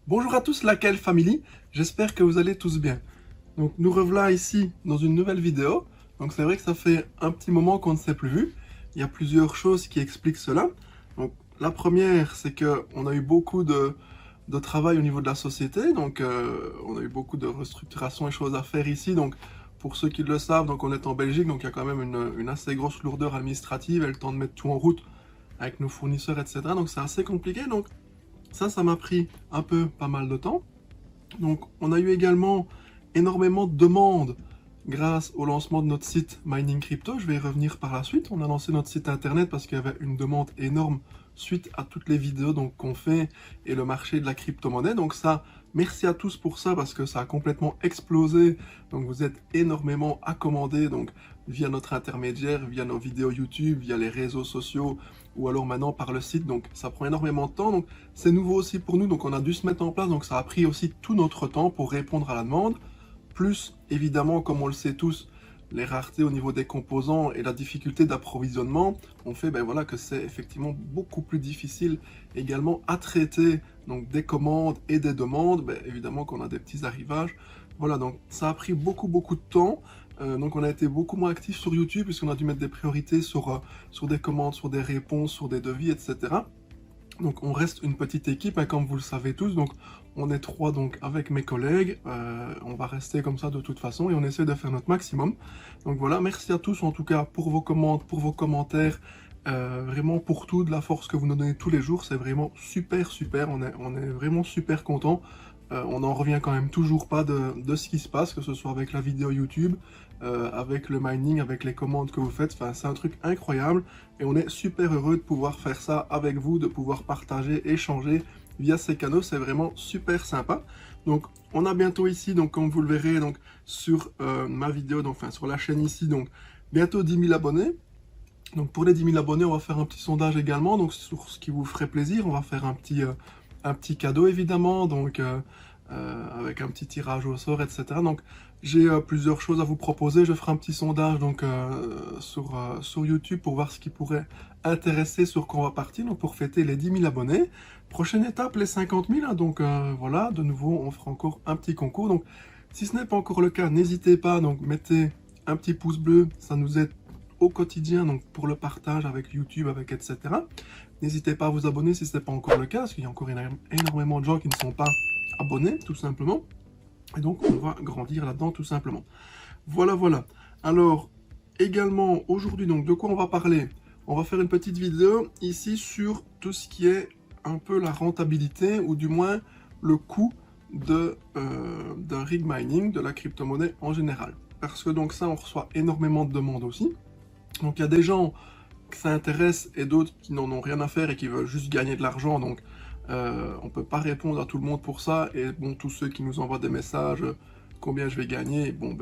Bonjour à tous, laquelle family, j'espère que vous allez tous bien. Donc nous revoilà ici dans une nouvelle vidéo. Donc c'est vrai que ça fait un petit moment qu'on ne s'est plus vu. Il y a plusieurs choses qui expliquent cela. Donc la première, c'est que on a eu beaucoup de travail au niveau de la société. Donc on a eu beaucoup de restructuration et choses à faire ici. Donc pour ceux qui le savent, donc on est en Belgique, donc il y a quand même une assez grosse lourdeur administrative et le temps de mettre tout en route avec nos fournisseurs, etc. Donc c'est assez compliqué. Donc ça m'a pris un peu pas mal de temps. Donc on a eu également énormément de demandes grâce au lancement de notre site Mining Crypto. Je vais y revenir par la suite. On a lancé notre site internet parce qu'il y avait une demande énorme suite à toutes les vidéos qu'on fait et le marché de la crypto-monnaie. Donc ça, merci à tous pour ça parce que ça a complètement explosé. Donc vous êtes énormément à commander donc via notre intermédiaire, via nos vidéos YouTube, via les réseaux sociaux ou alors maintenant par le site. Donc ça prend énormément de temps. Donc c'est nouveau aussi pour nous. Donc on a dû se mettre en place. Donc ça a pris aussi tout notre temps pour répondre à la demande. Plus évidemment, comme on le sait tous, les raretés au niveau des composants et la difficulté d'approvisionnement ont fait voilà, que c'est effectivement beaucoup plus difficile également à traiter donc des commandes et des demandes, évidemment qu'on a des petits arrivages. Voilà, donc ça a pris beaucoup de temps, donc on a été beaucoup moins actifs sur YouTube puisqu'on a dû mettre des priorités sur des commandes, sur des réponses, sur des devis, etc. Donc on reste une petite équipe, comme vous le savez tous, donc on est 3 donc avec mes collègues, on va rester comme ça de toute façon et on essaie de faire notre maximum. Donc voilà, merci à tous en tout cas pour vos commandes, pour vos commentaires, vraiment pour tout, de la force que vous nous donnez tous les jours, c'est vraiment super, on est vraiment super content. On n'en revient quand même toujours pas de ce qui se passe, que ce soit avec la vidéo YouTube, avec le mining, avec les commandes que vous faites, enfin c'est un truc incroyable et on est super heureux de pouvoir faire ça avec vous, de pouvoir partager, échanger via ces canaux, c'est vraiment super sympa. Donc on a bientôt ici, donc comme vous le verrez donc sur ma vidéo, donc enfin sur la chaîne ici, donc bientôt 10 000 abonnés. Donc pour les 10 000 abonnés, on va faire un petit sondage également, donc sur ce qui vous ferait plaisir, on va faire un petit cadeau évidemment, donc avec un petit tirage au sort, etc. Donc j'ai plusieurs choses à vous proposer. Je ferai un petit sondage donc sur YouTube pour voir ce qui pourrait intéresser, sur quoi on va partir, donc pour fêter les 10 000 abonnés. Prochaine étape, les 50 000, hein, donc voilà, de nouveau, on fera encore un petit concours. Donc si ce n'est pas encore le cas, n'hésitez pas, donc mettez un petit pouce bleu, ça nous aide au quotidien, donc pour le partage avec YouTube, avec etc. N'hésitez pas à vous abonner si ce n'est pas encore le cas, parce qu'il y a encore énormément de gens qui ne sont pas abonnés, tout simplement. Et donc, on va grandir là-dedans, tout simplement. Voilà. Alors, également, aujourd'hui, donc, de quoi on va parler? On va faire une petite vidéo ici sur tout ce qui est un peu la rentabilité, ou du moins le coût d'un rig mining, de la crypto-monnaie en général. Parce que donc ça, on reçoit énormément de demandes aussi. Donc il y a des gens que ça intéresse et d'autres qui n'en ont rien à faire et qui veulent juste gagner de l'argent. Donc on peut pas répondre à tout le monde pour ça. Et bon, tous ceux qui nous envoient des messages, combien je vais gagner, bon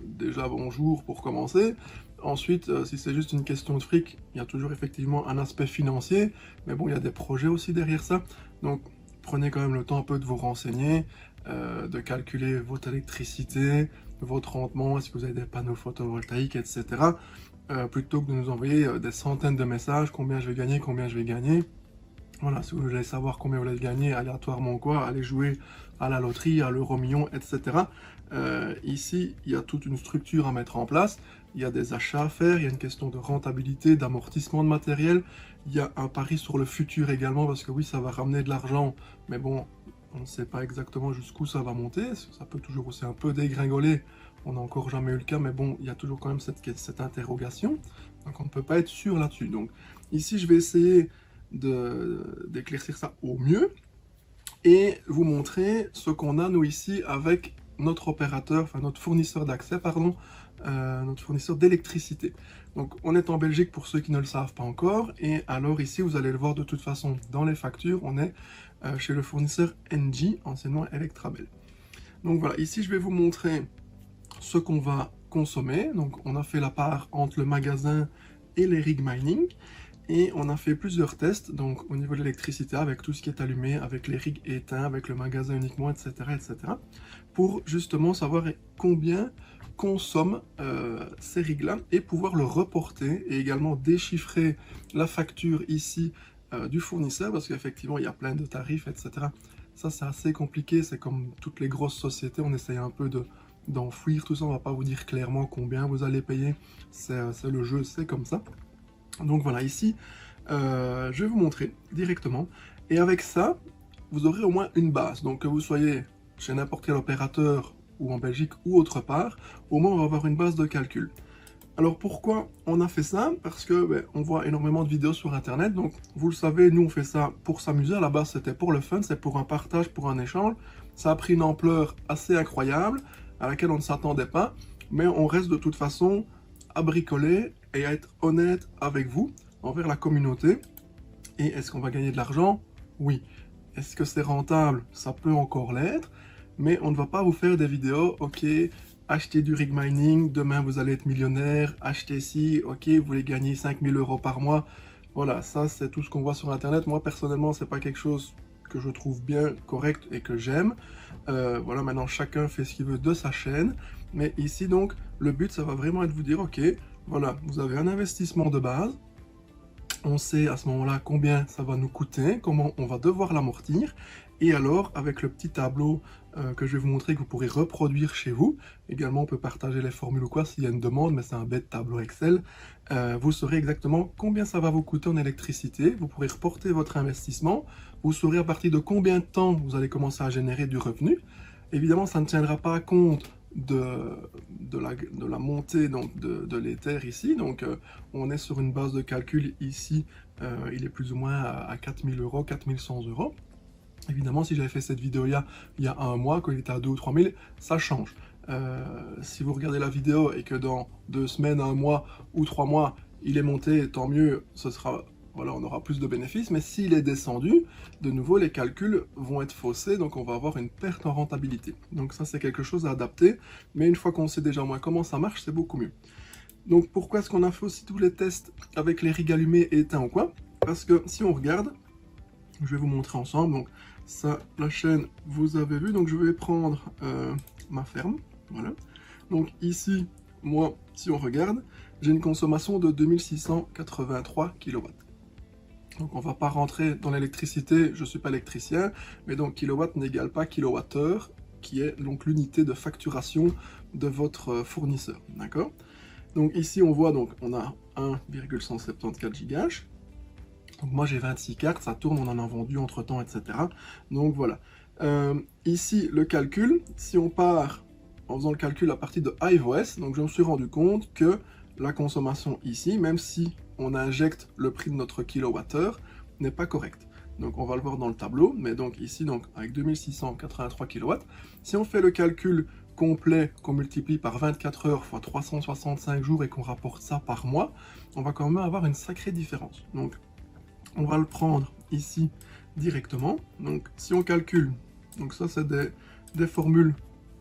déjà bonjour pour commencer. Ensuite, si c'est juste une question de fric, il y a toujours effectivement un aspect financier. Mais bon, il y a des projets aussi derrière ça. Donc prenez quand même le temps un peu de vous renseigner, de calculer votre électricité, votre rendement, est-ce que vous avez des panneaux photovoltaïques, etc. Plutôt que de nous envoyer des centaines de messages, combien je vais gagner. Voilà, si vous voulez savoir combien vous allez gagner aléatoirement quoi, allez jouer à la loterie, à l'euro-million, etc. Ici, il y a toute une structure à mettre en place, il y a des achats à faire, il y a une question de rentabilité, d'amortissement de matériel, il y a un pari sur le futur également, parce que oui, ça va ramener de l'argent, mais bon, on ne sait pas exactement jusqu'où ça va monter, ça peut toujours aussi un peu dégringoler, on n'a encore jamais eu le cas, mais bon, il y a toujours quand même cette interrogation, donc on ne peut pas être sûr là-dessus. Donc ici, je vais essayer d'éclaircir ça au mieux, et vous montrer ce qu'on a nous ici avec notre opérateur, enfin notre fournisseur d'accès, pardon, notre fournisseur d'électricité. Donc on est en Belgique pour ceux qui ne le savent pas encore, et alors ici vous allez le voir de toute façon dans les factures, on est chez le fournisseur Engie, anciennement Electrabel. Donc voilà, ici je vais vous montrer ce qu'on va consommer. Donc on a fait la part entre le magasin et les rig mining, et on a fait plusieurs tests, donc au niveau de l'électricité, avec tout ce qui est allumé, avec les rigs éteints, avec le magasin uniquement, etc. pour justement savoir combien consomment ces rigs-là, et pouvoir le reporter, et également déchiffrer la facture ici du fournisseur, parce qu'effectivement il y a plein de tarifs, etc. Ça, c'est assez compliqué, c'est comme toutes les grosses sociétés, on essaye un peu d'enfouir tout ça, on va pas vous dire clairement combien vous allez payer, c'est le jeu, c'est comme ça. Donc voilà, ici, je vais vous montrer directement, et avec ça, vous aurez au moins une base, donc que vous soyez chez n'importe quel opérateur, ou en Belgique, ou autre part, au moins on va avoir une base de calcul. Alors pourquoi on a fait ça? Parce que on voit énormément de vidéos sur internet, donc vous le savez, nous on fait ça pour s'amuser, à la base c'était pour le fun, c'est pour un partage, pour un échange. Ça a pris une ampleur assez incroyable, à laquelle on ne s'attendait pas, mais on reste de toute façon à bricoler et à être honnête avec vous, envers la communauté. Et est-ce qu'on va gagner de l'argent? Oui. Est-ce que c'est rentable? Ça peut encore l'être, mais on ne va pas vous faire des vidéos, ok, achetez du rig mining, demain vous allez être millionnaire, achetez ci, ok, vous voulez gagner 5000 € par mois. Voilà, ça c'est tout ce qu'on voit sur internet. Moi personnellement, c'est pas quelque chose que je trouve bien correct et que j'aime. Voilà, maintenant chacun fait ce qu'il veut de sa chaîne. Mais ici donc, le but ça va vraiment être de vous dire, ok, voilà, vous avez un investissement de base. On sait à ce moment-là combien ça va nous coûter, comment on va devoir l'amortir, et alors avec le petit tableau que je vais vous montrer que vous pourrez reproduire chez vous, également on peut partager les formules ou quoi s'il y a une demande, mais c'est un bête tableau Excel, vous saurez exactement combien ça va vous coûter en électricité, vous pourrez reporter votre investissement, vous saurez à partir de combien de temps vous allez commencer à générer du revenu. Évidemment ça ne tiendra pas compte de la montée donc de l'Ether ici, donc on est sur une base de calcul ici, il est plus ou moins à 4000 €, 4100 €. Évidemment, si j'avais fait cette vidéo il y a un mois, quand il était à 2 ou 3000, ça change. Si vous regardez la vidéo et que dans 2 semaines, 1 mois ou 3 mois, il est monté, tant mieux, ce sera... Voilà, on aura plus de bénéfices, mais s'il est descendu, de nouveau, les calculs vont être faussés, donc on va avoir une perte en rentabilité. Donc ça, c'est quelque chose à adapter, mais une fois qu'on sait déjà au moins comment ça marche, c'est beaucoup mieux. Donc pourquoi est-ce qu'on a fait aussi tous les tests avec les rigs allumés et éteints ou quoi? Parce que si on regarde, je vais vous montrer ensemble, donc ça, la chaîne, vous avez vu, donc je vais prendre ma ferme, voilà. Donc ici, moi, si on regarde, j'ai une consommation de 2683 kW. Donc on va pas rentrer dans l'électricité, je suis pas électricien, mais donc kilowatt n'égale pas kilowattheure, qui est donc l'unité de facturation de votre fournisseur, d'accord? Donc ici on voit, donc on a 1,174 GH. Donc moi j'ai 26 cartes, ça tourne, on en a vendu entre temps, etc. Donc voilà. Ici le calcul, si on part en faisant le calcul à partir de HiveOS, donc je me suis rendu compte que la consommation ici, même si on injecte le prix de notre kilowattheure, n'est pas correcte. Donc on va le voir dans le tableau, mais donc ici, donc avec 2683 kW, si on fait le calcul complet, qu'on multiplie par 24 heures fois 365 jours et qu'on rapporte ça par mois, on va quand même avoir une sacrée différence. Donc on va le prendre ici directement. Donc si on calcule, donc ça c'est des formules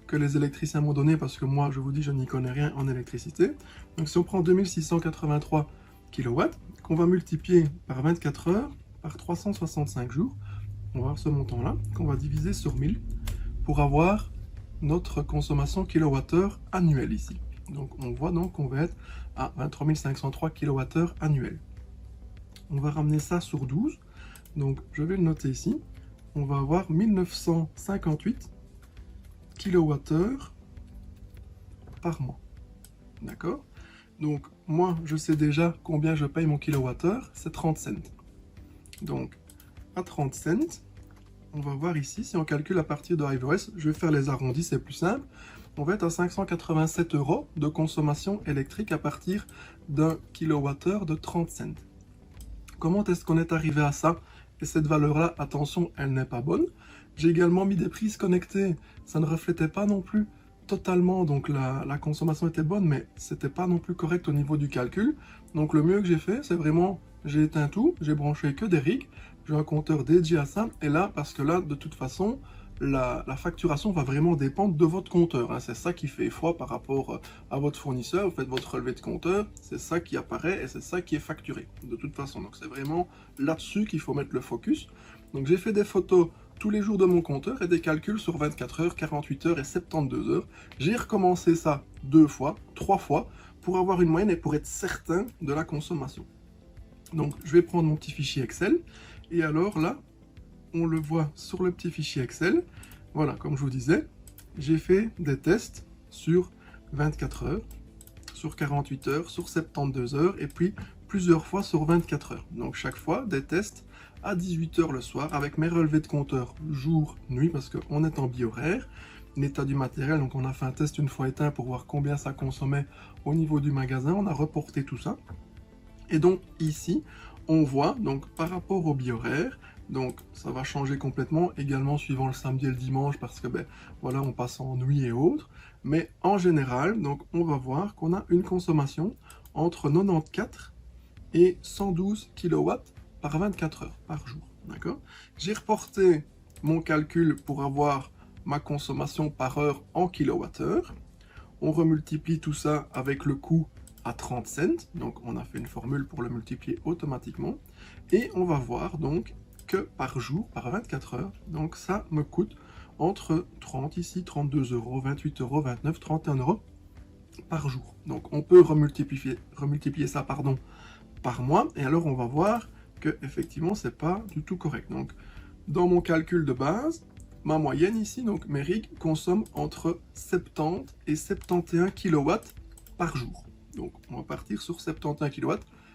que les électriciens m'ont donné parce que moi je vous dis je n'y connais rien en électricité. Donc si on prend 2683 kW, qu'on va multiplier par 24 heures, par 365 jours, on va avoir ce montant-là, qu'on va diviser sur 1000 pour avoir notre consommation kilowattheure annuelle ici. Donc on voit donc qu'on va être à 23 503 kWh annuel. On va ramener ça sur 12, donc je vais le noter ici. On va avoir 1958 kWh par mois. D'accord? Donc moi je sais déjà combien je paye mon kilowattheure, c'est 30 cents. Donc à 30 cents, on va voir ici, si on calcule à partir de HiveOS, je vais faire les arrondis, c'est plus simple. On va être à 587 € de consommation électrique à partir d'un kilowattheure de 30 cents. Comment est-ce qu'on est arrivé à ça? Et cette valeur-là, attention, elle n'est pas bonne. J'ai également mis des prises connectées. Ça ne reflétait pas non plus totalement, donc la consommation était bonne, mais c'était pas non plus correct au niveau du calcul. Donc le mieux que j'ai fait, c'est vraiment, j'ai éteint tout, j'ai branché que des rigs, j'ai un compteur dédié à ça, et là, parce que là, de toute façon, la facturation va vraiment dépendre de votre compteur, hein. C'est ça qui fait foi par rapport à votre fournisseur. Vous faites votre relevé de compteur, c'est ça qui apparaît et c'est ça qui est facturé de toute façon. Donc c'est vraiment là-dessus qu'il faut mettre le focus. Donc j'ai fait des photos tous les jours de mon compteur et des calculs sur 24 heures, 48 heures et 72 heures. J'ai recommencé ça 2 fois, 3 fois pour avoir une moyenne et pour être certain de la consommation. Donc je vais prendre mon petit fichier Excel et alors là, on le voit sur le petit fichier Excel. Voilà, comme je vous disais, j'ai fait des tests sur 24 heures, sur 48 heures, sur 72 heures, et puis plusieurs fois sur 24 heures. Donc chaque fois, des tests à 18 heures le soir, avec mes relevés de compteur jour, nuit, parce qu'on est en bi-horaire. L'état du matériel, donc on a fait un test une fois éteint pour voir combien ça consommait au niveau du magasin, on a reporté tout ça. Et donc ici, on voit, donc par rapport au bi-horaire, donc ça va changer complètement, également suivant le samedi et le dimanche, parce que ben voilà, on passe en nuit et autres. Mais en général, donc on va voir qu'on a une consommation entre 94 et 112 kW par 24 heures par jour. D'accord? J'ai reporté mon calcul pour avoir ma consommation par heure en kWh. On remultiplie tout ça avec le coût à 30 cents. Donc on a fait une formule pour le multiplier automatiquement. Et on va voir donc que par jour, par 24 heures, donc ça me coûte entre 30 ici, 32 €, 28 €, 29, 31 € par jour. Donc on peut remultiplier ça par mois. Et alors on va voir que effectivement c'est pas du tout correct. Donc dans mon calcul de base, ma moyenne ici, donc mes rigs consomment entre 70 et 71 kW par jour. Donc on va partir sur 71 kW.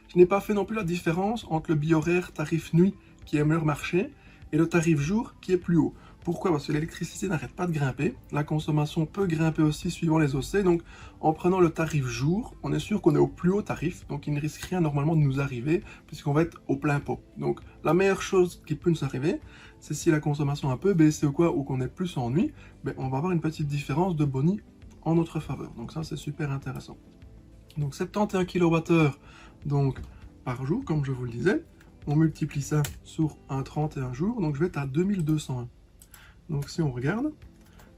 Je n'ai pas fait non plus la différence entre le bi-horaire tarif nuit qui est meilleur marché et le tarif jour qui est plus haut. Pourquoi? Parce que l'électricité n'arrête pas de grimper, la consommation peut grimper aussi suivant les OC, donc en prenant le tarif jour, on est sûr qu'on est au plus haut tarif, donc il ne risque rien normalement de nous arriver, puisqu'on va être au plein pot. Donc la meilleure chose qui peut nous arriver, c'est si la consommation a un peu baissé ou quoi, ou qu'on est plus en nuit, ben on va avoir une petite différence de boni en notre faveur, donc ça c'est super intéressant. Donc 71 kWh donc, par jour, comme je vous le disais, on multiplie ça sur un 31 jours, donc je vais être à 2201. Donc si on regarde,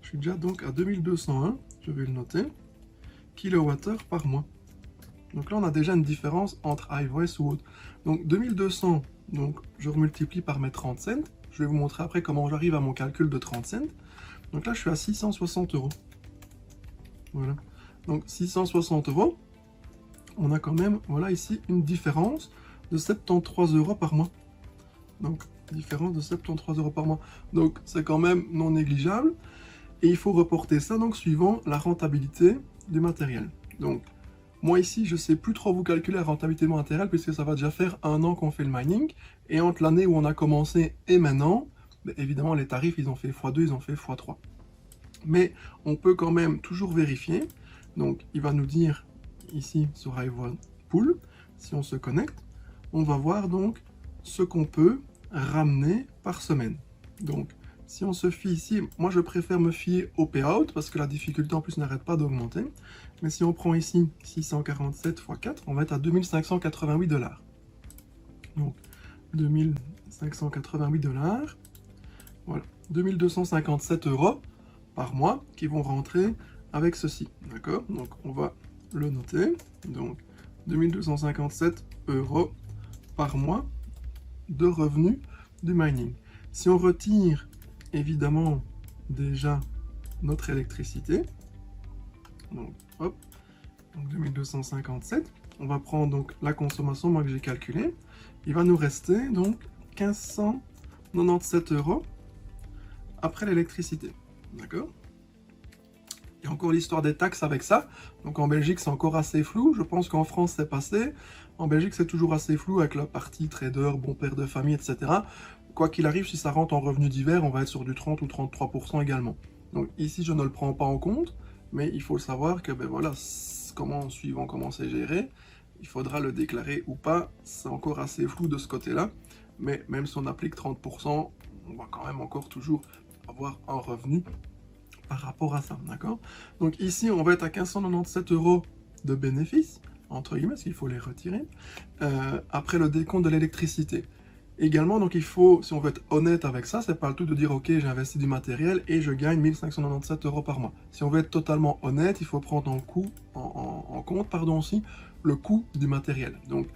je suis déjà donc à 2201, je vais le noter, kWh par mois. Donc là on a déjà une différence entre iVoice ou autre. Donc 2200, donc je remultiplie par mes 30 cents, je vais vous montrer après comment j'arrive à mon calcul de 30 cents. Donc là je suis à 660 €. Voilà, donc 660 €, on a quand même, voilà ici, une différence de 73 € par mois. Donc différence de 73 € par mois. Donc c'est quand même non négligeable. Et il faut reporter ça donc suivant la rentabilité du matériel. Donc moi ici, je ne sais plus trop vous calculer la rentabilité du matériel puisque ça va déjà faire 1 an qu'on fait le mining. Et entre l'année où on a commencé et maintenant, ben évidemment les tarifs ils ont fait x2, ils ont fait x3. Mais on peut quand même toujours vérifier. Donc il va nous dire ici sur iVoice Pool, si on se connecte, on va voir donc ce qu'on peut ramener par semaine. Donc si on se fie ici, moi je préfère me fier au payout parce que la difficulté en plus n'arrête pas d'augmenter. Mais si on prend ici 647 x 4, on va être à 2588 $. Donc 2588 $, voilà, 2257 € par mois qui vont rentrer avec ceci. D'accord? Donc on va le noter. Donc 2257 € par mois de revenus du mining. Si on retire évidemment déjà notre électricité, donc hop, donc 2257, on va prendre donc la consommation moi que j'ai calculée, il va nous rester donc 1597 € après l'électricité. D'accord? Il y a encore l'histoire des taxes avec ça. Donc en Belgique, c'est encore assez flou. Je pense qu'en France, c'est passé. En Belgique, c'est toujours assez flou avec la partie trader, bon père de famille, etc. Quoi qu'il arrive, si ça rentre en revenu divers, on va être sur du 30 ou 33% également. Donc ici, je ne le prends pas en compte, mais il faut savoir que, ben voilà, suivant comment c'est géré, il faudra le déclarer ou pas. C'est encore assez flou de ce côté-là. Mais même si on applique 30%, on va quand même encore toujours avoir un revenu par rapport à ça, d'accord? Donc ici, on va être à 1597 € de bénéfices, entre guillemets, parce qu'il faut les retirer, après le décompte de l'électricité. Également, donc il faut, si on veut être honnête avec ça, c'est pas le tout de dire, ok, j'ai investi du matériel et je gagne 1597 € par mois. Si on veut être totalement honnête, il faut prendre en compte, aussi, le coût du matériel. Donc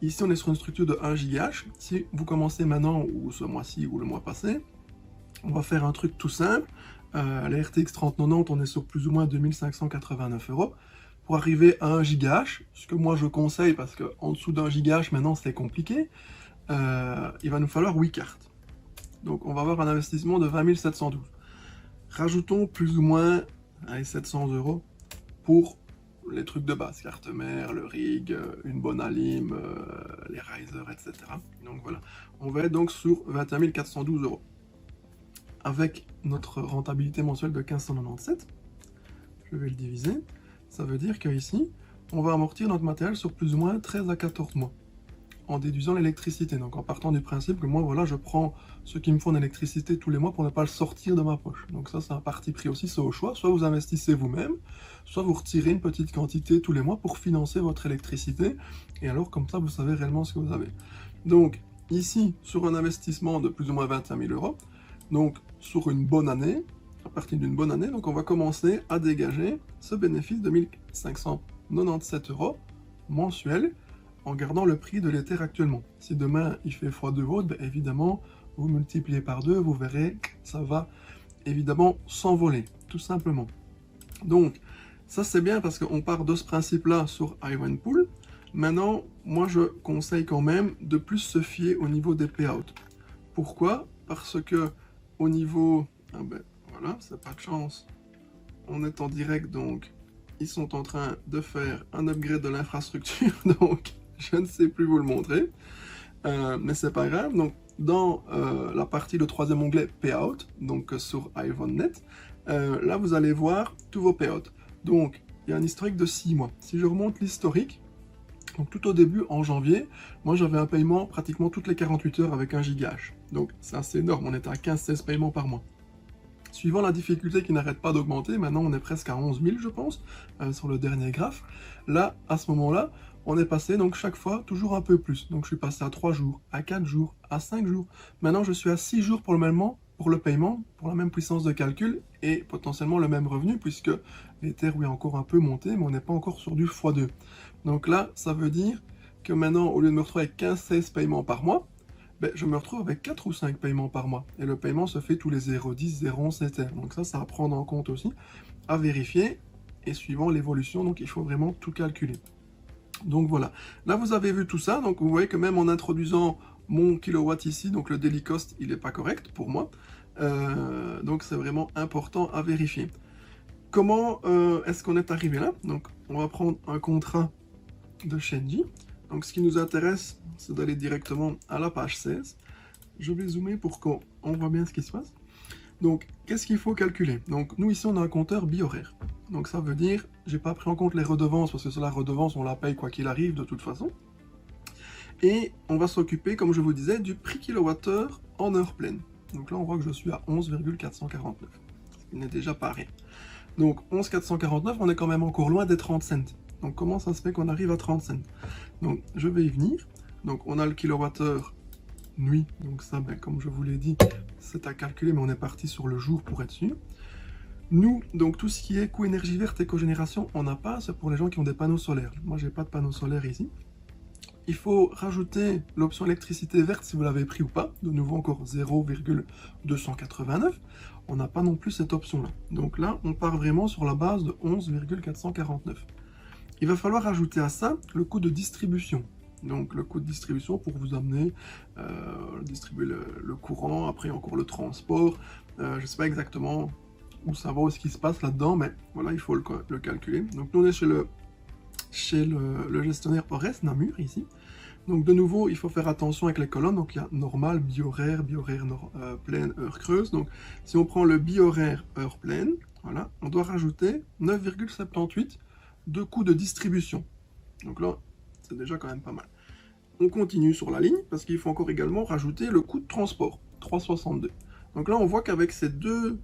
ici, on est sur une structure de 1 GH. Si vous commencez maintenant, ou ce mois-ci, ou le mois passé, on va faire un truc tout simple. La RTX 3090, on est sur plus ou moins 2589 €. Pour arriver à 1 GH, ce que moi je conseille, parce qu'en dessous d'1 GH, maintenant c'est compliqué, il va nous falloir 8 cartes. Donc on va avoir un investissement de 20 712. Rajoutons plus ou moins 700 € pour les trucs de base, carte mère, le rig, une bonne alim, les risers, etc. Donc voilà, on va être donc sur 21 412 €. Avec notre rentabilité mensuelle de 1597, je vais le diviser, ça veut dire qu'ici, on va amortir notre matériel sur plus ou moins 13 à 14 mois, en déduisant l'électricité. Donc en partant du principe que moi, voilà, je prends ce qu'il me faut en électricité tous les mois pour ne pas le sortir de ma poche. Donc ça, c'est un parti pris aussi, c'est au choix. Soit vous investissez vous-même, soit vous retirez une petite quantité tous les mois pour financer votre électricité. Et alors, comme ça, vous savez réellement ce que vous avez. Donc ici, sur un investissement de plus ou moins 25 000 €, donc sur une bonne année, à partir d'une bonne année, donc on va commencer à dégager ce bénéfice de 1597 € mensuel en gardant le prix de l'Ether actuellement. Si demain il fait x2 volts, ben évidemment, vous multipliez par 2, vous verrez, ça va évidemment s'envoler, tout simplement. Donc, ça c'est bien parce qu'on part de ce principe-là sur Ivanpool. Maintenant, moi je conseille quand même de plus se fier au niveau des payouts. Pourquoi? Parce que au niveau... Ah ben voilà, c'est pas de chance. On est en direct, donc ils sont en train de faire un upgrade de l'infrastructure, donc je ne sais plus vous le montrer. Mais c'est pas grave. Donc dans la partie, le troisième onglet Payout, donc sur IvanNet, là vous allez voir tous vos payouts. Donc il y a un historique de 6 mois. Si je remonte l'historique, donc tout au début, en janvier, moi j'avais un paiement pratiquement toutes les 48 heures avec 1 gigahash. Donc c'est assez énorme, on était à 15-16 paiements par mois. Suivant la difficulté qui n'arrête pas d'augmenter, maintenant on est presque à 11 000 je pense, sur le dernier graphe. Là, à ce moment-là, on est passé donc chaque fois toujours un peu plus. Donc je suis passé à 3 jours, à 4 jours, à 5 jours. Maintenant je suis à 6 jours pour le paiement, pour la même puissance de calcul et potentiellement le même revenu puisque l'Ether oui, a encore un peu monté, mais on n'est pas encore sur du x2. Donc là, ça veut dire que maintenant, au lieu de me retrouver avec 15-16 paiements par mois, ben, je me retrouve avec 4 ou 5 paiements par mois. Et le paiement se fait tous les 0,10, 0,11 Ether. Donc ça à prendre en compte aussi, à vérifier, et suivant l'évolution, donc il faut vraiment tout calculer. Donc voilà, là vous avez vu tout ça, donc vous voyez que même en introduisant mon kilowatt ici, donc le daily cost, il n'est pas correct pour moi. Donc c'est vraiment important à vérifier. Comment est-ce qu'on est arrivé là? Donc on va prendre un contrat de Shenji. Donc ce qui nous intéresse, c'est d'aller directement à la page 16. Je vais zoomer pour qu'on voit bien ce qui se passe. Donc qu'est-ce qu'il faut calculer? Donc nous ici on a un compteur bi-horaire. Donc ça veut dire, j'ai pas pris en compte les redevances, parce que sur la redevance on la paye quoi qu'il arrive de toute façon. Et on va s'occuper, comme je vous disais, du prix kilowattheure en heure pleine. Donc là on voit que je suis à 11,449, ce qui n'est déjà pas rien. Donc 11,449, on est quand même encore loin des 30 cents. Donc comment ça se fait qu'on arrive à 30 cents? Donc je vais y venir. Donc on a le kilowattheure nuit, donc ça, ben, comme je vous l'ai dit, c'est à calculer, mais on est parti sur le jour pour être sûr. Nous, donc tout ce qui est coût énergie verte et cogénération, on n'a pas, c'est pour les gens qui ont des panneaux solaires. Moi, j'ai pas de panneaux solaires ici. Il faut rajouter l'option électricité verte si vous l'avez pris ou pas. De nouveau, encore 0,289. On n'a pas non plus cette option-là. Donc là, on part vraiment sur la base de 11,449. Il va falloir ajouter à ça le coût de distribution. Donc le coût de distribution pour vous amener, distribuer le courant, après encore le transport. Je ne sais pas exactement où ça va, où ce qui se passe là-dedans, mais voilà, il faut le calculer. Donc nous on est chez le gestionnaire Ores Namur ici. Donc de nouveau, il faut faire attention avec les colonnes. Donc il y a normal, bi-horaire, pleine, heure creuse. Donc si on prend le bi-horaire, heure pleine, voilà, on doit rajouter 9,78 de coût de distribution. Donc là, c'est déjà quand même pas mal. On continue sur la ligne, parce qu'il faut encore également rajouter le coût de transport, 3,62. Donc là, on voit qu'avec ces deux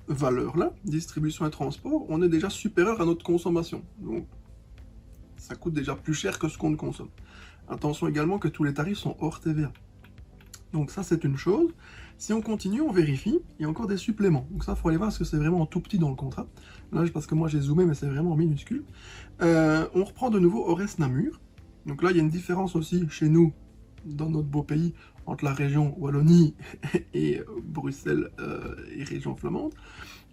valeurs-là, distribution et transport, on est déjà supérieur à notre consommation. Donc, ça coûte déjà plus cher que ce qu'on consomme. Attention également que tous les tarifs sont hors TVA. Donc ça, c'est une chose. Si on continue, on vérifie, il y a encore des suppléments. Donc ça, il faut aller voir parce que c'est vraiment tout petit dans le contrat. Là, parce que moi, j'ai zoomé, mais c'est vraiment minuscule. On reprend de nouveau Ores Namur. Donc là, il y a une différence aussi chez nous, dans notre beau pays, entre la région Wallonie et Bruxelles et région flamande.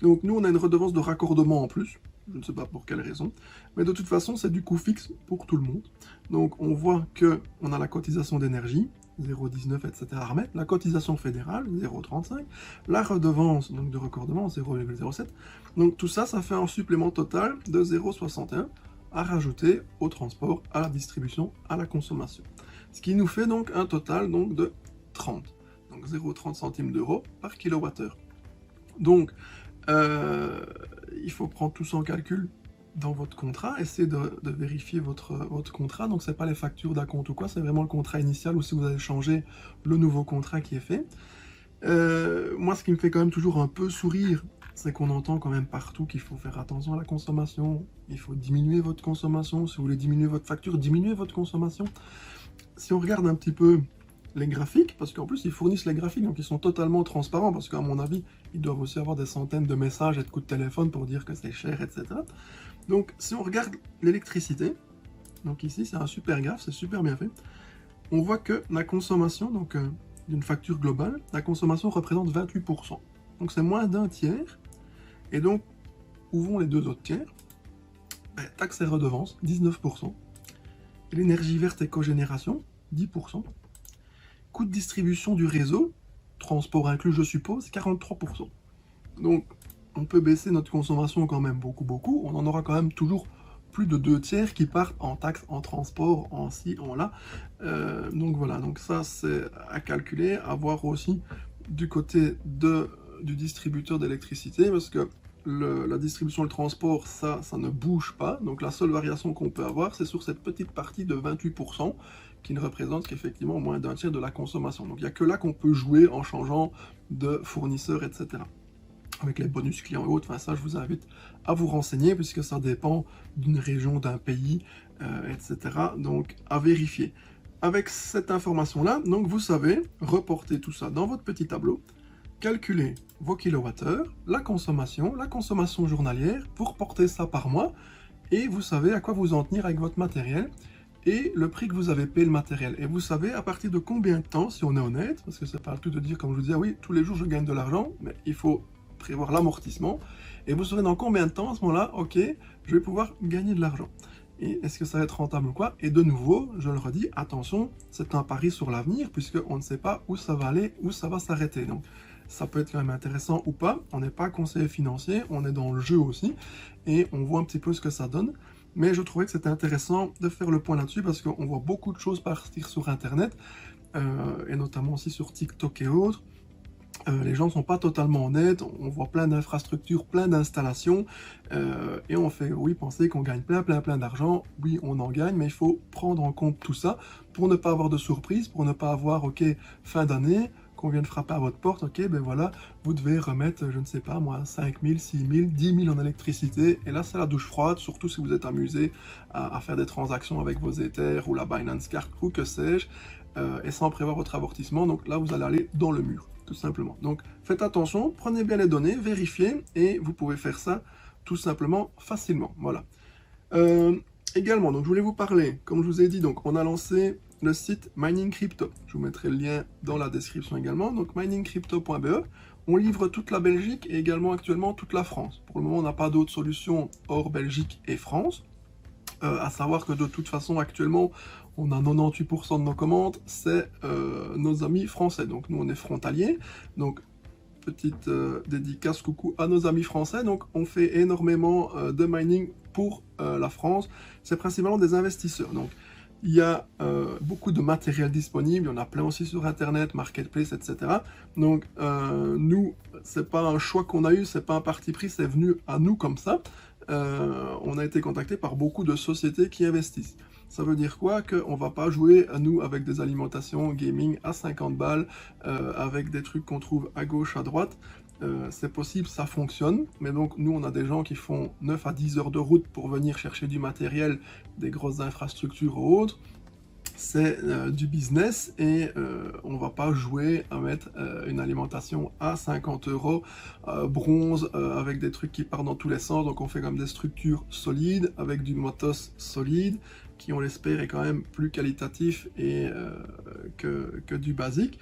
Donc nous, on a une redevance de raccordement en plus. Je ne sais pas pour quelle raison. Mais de toute façon, c'est du coût fixe pour tout le monde. Donc on voit qu'on a la cotisation d'énergie, 0,19, etc. à remettre, la cotisation fédérale, 0,35, la redevance donc de raccordement, 0,07. Donc tout ça, ça fait un supplément total de 0,61 à rajouter au transport, à la distribution, à la consommation. Ce qui nous fait donc un total donc, de 30. Donc 0,30 centimes d'euros par kilowattheure. Donc, il faut prendre tout ça en calcul dans votre contrat, essayez de vérifier votre contrat. Donc c'est pas les factures d'acompte ou quoi, c'est vraiment le contrat initial ou si vous avez changé le nouveau contrat qui est fait. Moi ce qui me fait quand même toujours un peu sourire, c'est qu'on entend quand même partout qu'il faut faire attention à la consommation, il faut diminuer votre consommation, si vous voulez diminuer votre facture, diminuer votre consommation. Si on regarde un petit peu les graphiques, parce qu'en plus ils fournissent les graphiques, donc ils sont totalement transparents, parce qu'à mon avis, ils doivent aussi avoir des centaines de messages et de coups de téléphone pour dire que c'est cher, etc. Donc si on regarde l'électricité, donc ici c'est un super graphe, c'est super bien fait, on voit que la consommation, donc d'une facture globale, la consommation représente 28%. Donc c'est moins d'un tiers, et donc où vont les deux autres tiers? Taxes et redevances, 19%, et l'énergie verte et cogénération, 10%, coût de distribution du réseau, transport inclus je suppose, 43%. Donc on peut baisser notre consommation quand même beaucoup, on en aura quand même toujours plus de 2 tiers qui partent en taxes, en transport, en ci, en là. Donc voilà, donc ça c'est à calculer, à voir aussi du côté du distributeur d'électricité, parce que la distribution et le transport, ça ne bouge pas, donc la seule variation qu'on peut avoir, c'est sur cette petite partie de 28%, qui ne représente qu'effectivement moins d'un tiers de la consommation. Donc il n'y a que là qu'on peut jouer en changeant de fournisseur, etc. Avec les bonus clients et autres, enfin ça je vous invite à vous renseigner, puisque ça dépend d'une région, d'un pays, etc. Donc à vérifier. Avec cette information-là, donc vous savez reporter tout ça dans votre petit tableau, calculer vos kilowattheures, la consommation journalière, vous reportez ça par mois, et vous savez à quoi vous en tenir avec votre matériel, et le prix que vous avez payé le matériel. Et vous savez à partir de combien de temps, si on est honnête, parce que c'est pas le tout de dire, comme je vous disais, ah oui, tous les jours je gagne de l'argent, mais il faut prévoir l'amortissement, et vous saurez dans combien de temps, à ce moment-là, ok, je vais pouvoir gagner de l'argent. Et est-ce que ça va être rentable ou quoi? Et de nouveau, je le redis, attention, c'est un pari sur l'avenir, puisqu'on ne sait pas où ça va aller, où ça va s'arrêter. Donc, ça peut être quand même intéressant ou pas, on n'est pas conseiller financier, on est dans le jeu aussi, et on voit un petit peu ce que ça donne. Mais je trouvais que c'était intéressant de faire le point là-dessus, parce qu'on voit beaucoup de choses partir sur Internet, et notamment aussi sur TikTok et autres. Les gens ne sont pas totalement honnêtes, on voit plein d'infrastructures, plein d'installations, et on fait, oui, penser qu'on gagne plein d'argent, oui, on en gagne, mais il faut prendre en compte tout ça pour ne pas avoir de surprise, pour ne pas avoir, ok, fin d'année, qu'on vient de frapper à votre porte, ok, ben voilà, vous devez remettre, je ne sais pas moi, 5 000, 6 000, 10 000 en électricité, et là c'est la douche froide, surtout si vous êtes amusé à faire des transactions avec vos Ethers ou la Binance Card ou que sais-je, et sans prévoir votre amortissement, donc là vous allez aller dans le mur, tout simplement. Donc faites attention, prenez bien les données, vérifiez, et vous pouvez faire ça tout simplement facilement, voilà. Également, donc je voulais vous parler, comme je vous ai dit, donc on a lancé le site Mining Crypto. Je vous mettrai le lien dans la description également. Donc miningcrypto.be. On livre toute la Belgique et également actuellement toute la France. Pour le moment, on n'a pas d'autre solution hors Belgique et France. À savoir que de toute façon, actuellement, on a 98% de nos commandes, c'est nos amis français. Donc nous, on est frontaliers. Donc petite dédicace, coucou à nos amis français. Donc on fait énormément de mining pour la France. C'est principalement des investisseurs. Donc il y a beaucoup de matériel disponible, il y en a plein aussi sur internet, marketplace, etc. Donc nous, c'est pas un choix qu'on a eu, c'est pas un parti pris, c'est venu à nous comme ça. On a été contacté par beaucoup de sociétés qui investissent. Ça veut dire quoi? Qu'on va pas jouer à nous avec des alimentations gaming à 50 balles, avec des trucs qu'on trouve à gauche, à droite. C'est possible, ça fonctionne, mais donc nous on a des gens qui font 9 à 10 heures de route pour venir chercher du matériel, des grosses infrastructures ou autres. C'est du business et on va pas jouer à mettre une alimentation à 50 euros, bronze, avec des trucs qui partent dans tous les sens. Donc on fait comme des structures solides, avec du matos solide, qui on l'espère est quand même plus qualitatif et que du basique.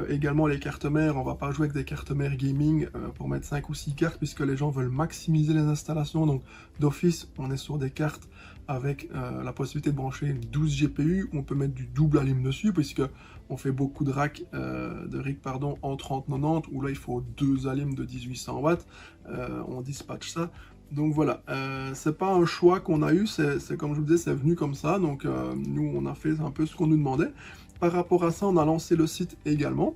Également les cartes mères, on va pas jouer avec des cartes mères gaming pour mettre 5 ou 6 cartes puisque les gens veulent maximiser les installations. Donc d'office, on est sur des cartes avec la possibilité de brancher 12 GPU, on peut mettre du double alim dessus puisque on fait beaucoup de rig en 3090 où là il faut 2 alim de 1800 watts, on dispatche ça. Donc voilà, c'est pas un choix qu'on a eu, c'est comme je vous disais, c'est venu comme ça, donc nous on a fait un peu ce qu'on nous demandait. Par rapport à ça, on a lancé le site également.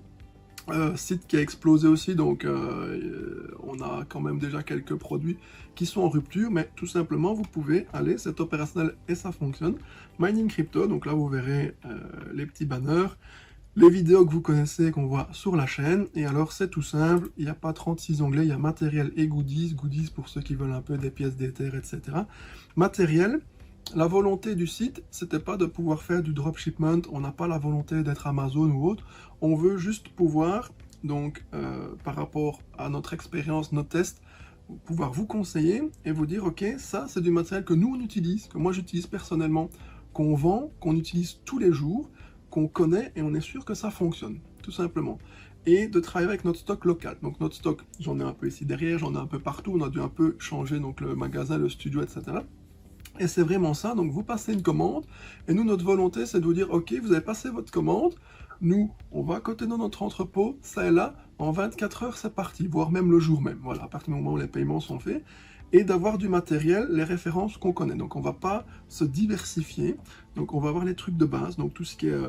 Site qui a explosé aussi, donc on a quand même déjà quelques produits qui sont en rupture, mais tout simplement vous pouvez aller, c'est opérationnel et ça fonctionne. Mining Crypto, donc là vous verrez les petits banners, les vidéos que vous connaissez, qu'on voit sur la chaîne, et alors c'est tout simple, il n'y a pas 36 onglets, il y a matériel et goodies, goodies pour ceux qui veulent un peu des pièces d'Ether, etc. Matériel. La volonté du site, c'était pas de pouvoir faire du dropshipment, on n'a pas la volonté d'être Amazon ou autre, on veut juste pouvoir, donc par rapport à notre expérience, nos tests, pouvoir vous conseiller et vous dire ok, ça c'est du matériel que nous on utilise, que moi j'utilise personnellement, qu'on vend, qu'on utilise tous les jours, qu'on connaît et on est sûr que ça fonctionne, tout simplement. Et de travailler avec notre stock local. Donc notre stock, j'en ai un peu ici derrière, j'en ai un peu partout, on a dû un peu changer donc le magasin, le studio, etc. Et c'est vraiment ça, donc vous passez une commande, et nous, notre volonté, c'est de vous dire, ok, vous avez passé votre commande, nous, on va à côté de notre entrepôt, ça est là, en 24 heures, c'est parti, voire même le jour même, voilà, à partir du moment où les paiements sont faits, et d'avoir du matériel, les références qu'on connaît. Donc on va pas se diversifier, donc on va avoir les trucs de base, donc tout ce qui est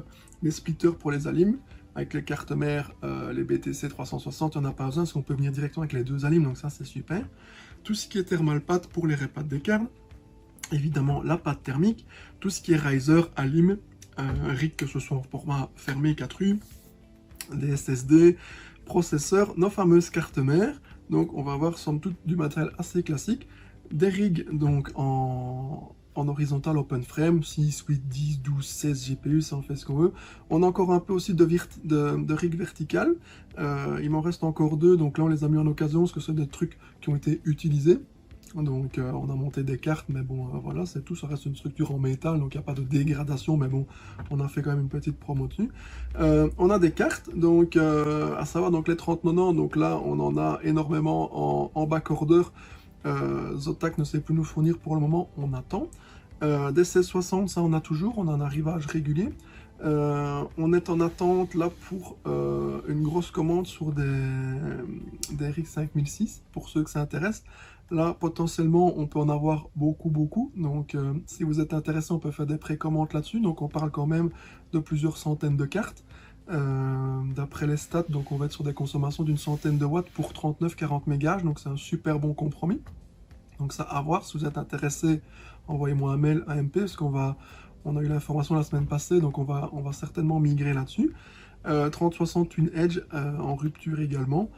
les splitters pour les alim, avec les cartes mères, les BTC 360, on n'a pas besoin, parce qu'on peut venir directement avec les 2 alim, donc ça c'est super. Tout ce qui est thermal pad pour les répads des cartes, évidemment la pâte thermique, tout ce qui est riser, alim, rig que ce soit en format fermé 4U, des SSD, processeurs, nos fameuses cartes mères, donc on va avoir somme toute du matériel assez classique, des rigs donc en horizontal open frame, 6, 8, 10, 12, 16 GPU, ça on fait ce qu'on veut. On a encore un peu aussi de rig vertical, il m'en reste encore 2, donc là on les a mis en occasion parce que c'est des trucs qui ont été utilisés. Donc on a monté des cartes, mais bon voilà, c'est tout, ça reste une structure en métal, donc il n'y a pas de dégradation, mais bon, on a fait quand même une petite promo dessus. On a des cartes, donc à savoir donc les 3090, donc là on en a énormément en backorder. Zotac ne sait plus nous fournir pour le moment, on attend. Des 1660, ça on a toujours, on a un arrivage régulier. On est en attente là pour une grosse commande sur des RX 5006, pour ceux que ça intéresse. Là, potentiellement, on peut en avoir beaucoup. Donc, si vous êtes intéressé, on peut faire des précommandes là-dessus. Donc, on parle quand même de plusieurs centaines de cartes. D'après les stats, donc on va être sur des consommations d'une centaine de watts pour 39-40 mégages. Donc, c'est un super bon compromis. Donc, ça à voir. Si vous êtes intéressé, envoyez-moi un mail à MP, parce qu'on a eu l'information la semaine passée. Donc, on va certainement migrer là-dessus. 3060 une Edge en rupture également,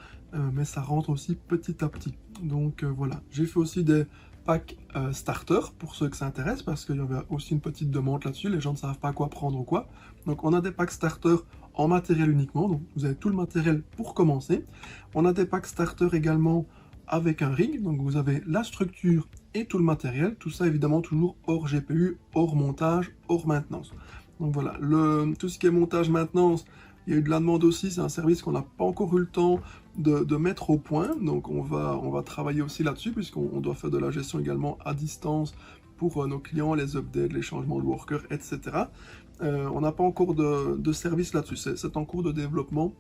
mais ça rentre aussi petit à petit. Donc voilà, j'ai fait aussi des packs starter pour ceux que ça intéresse, parce qu'il y avait aussi une petite demande là-dessus, les gens ne savent pas quoi prendre ou quoi. Donc on a des packs starter en matériel uniquement, donc vous avez tout le matériel pour commencer. On a des packs starter également avec un rig, donc vous avez la structure et tout le matériel, tout ça évidemment toujours hors GPU, hors montage, hors maintenance. Donc voilà, tout ce qui est montage, maintenance, il y a eu de la demande aussi, c'est un service qu'on n'a pas encore eu le temps de mettre au point, donc on va travailler aussi là-dessus, puisqu'on doit faire de la gestion également à distance pour nos clients, les updates, les changements de workers, etc. On n'a pas encore de service là-dessus, c'est en cours de développement,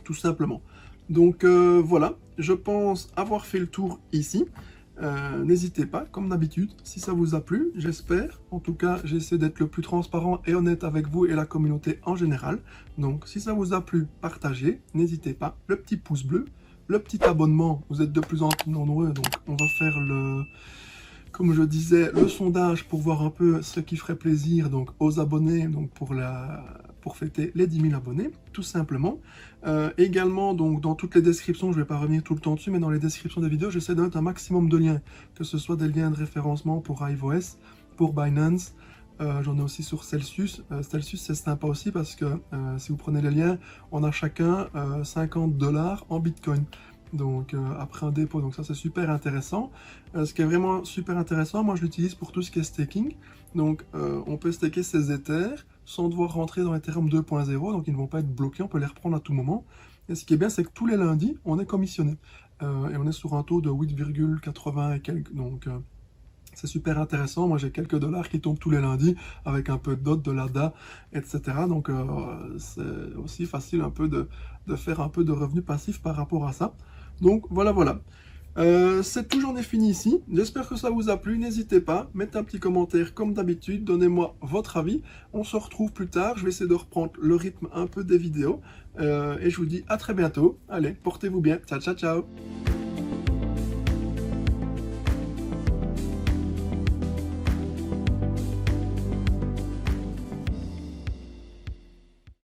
tout simplement. Donc voilà, je pense avoir fait le tour ici. N'hésitez pas, comme d'habitude, si ça vous a plu, j'espère. En tout cas, j'essaie d'être le plus transparent et honnête avec vous et la communauté en général. Donc, si ça vous a plu, partagez, n'hésitez pas. Le petit pouce bleu, le petit abonnement, vous êtes de plus en plus nombreux, donc on va faire comme je disais, le sondage pour voir un peu ce qui ferait plaisir donc aux abonnés, donc pour fêter les 10 000 abonnés, tout simplement. Également, donc dans toutes les descriptions, je ne vais pas revenir tout le temps dessus, mais dans les descriptions des vidéos, j'essaie de mettre un maximum de liens, que ce soit des liens de référencement pour iOS, pour Binance, j'en ai aussi sur Celsius. Celsius, c'est sympa aussi parce que si vous prenez les liens, on a chacun 50 $ en Bitcoin. Donc après un dépôt, donc ça c'est super intéressant. Ce qui est vraiment super intéressant, moi je l'utilise pour tout ce qui est staking. Donc on peut staker ses Ethers sans devoir rentrer dans Ethereum 2.0, donc ils ne vont pas être bloqués, on peut les reprendre à tout moment. Et ce qui est bien, c'est que tous les lundis, on est commissionné. Et on est sur un taux de 8,80 et quelques, donc c'est super intéressant. Moi, j'ai quelques dollars qui tombent tous les lundis avec un peu de dot, de l'ADA, etc. Donc, c'est aussi facile un peu de faire un peu de revenus passifs par rapport à ça. Donc, voilà. C'est tout, j'en ai fini ici. J'espère que ça vous a plu. N'hésitez pas, mettez un petit commentaire comme d'habitude. Donnez-moi votre avis. On se retrouve plus tard. Je vais essayer de reprendre le rythme un peu des vidéos. Et je vous dis à très bientôt. Allez, portez-vous bien. Ciao, ciao, ciao.